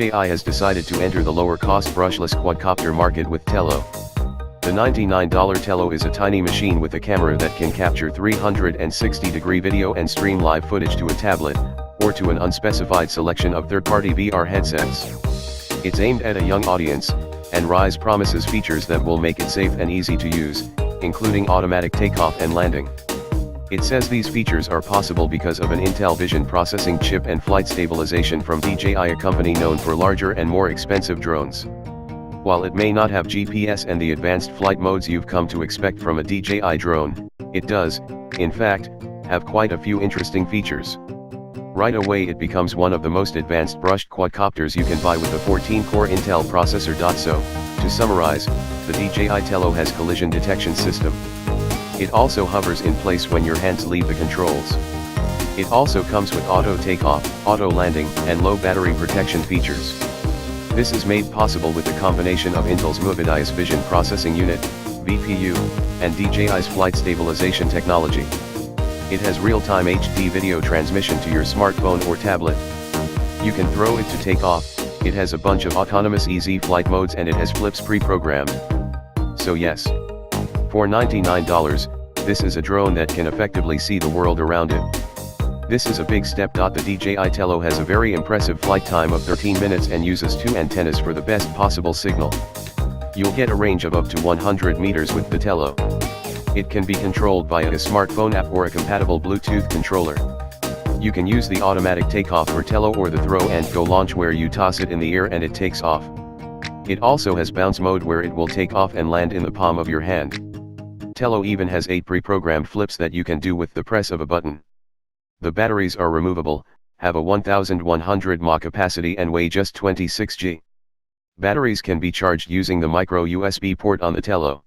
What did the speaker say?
DJI has decided to enter the lower-cost brushless quadcopter market with Tello. The $99 Tello is a tiny machine with a camera that can capture 360-degree video and stream live footage to a tablet, or to an unspecified selection of third-party VR headsets. It's aimed at a young audience, and Rise promises features that will make it safe and easy to use, including automatic takeoff and landing. It says these features are possible because of an Intel Vision processing chip and flight stabilization from DJI, a company known for larger and more expensive drones. While it may not have GPS and the advanced flight modes you've come to expect from a DJI drone, it does, in fact, have quite a few interesting features. Right away it becomes one of the most advanced brushed quadcopters you can buy with a 14-core Intel processor. So, to summarize, the DJI TELLO has collision detection system. It also hovers in place when your hands leave the controls. It also comes with auto takeoff, auto landing, and low battery protection features. This is made possible with the combination of Intel's Movidius Vision Processing Unit, VPU, and DJI's flight stabilization technology. It has real-time HD video transmission to your smartphone or tablet. You can throw it to take off. It has a bunch of autonomous easy flight modes and it has flips pre-programmed. So yes, for $99, this is a drone that can effectively see the world around it. This is a big step. The DJI TELLO has a very impressive flight time of 13 minutes and uses 2 antennas for the best possible signal. You'll get a range of up to 100 meters with the TELLO. It can be controlled via a smartphone app or a compatible Bluetooth controller. You can use the automatic takeoff for TELLO or the throw and go launch, where you toss it in the air and it takes off. It also has bounce mode, where it will take off and land in the palm of your hand. TELLO even has 8 pre-programmed flips that you can do with the press of a button. The batteries are removable, have a 1100 mAh capacity and weigh just 26 g. Batteries can be charged using the micro USB port on the TELLO.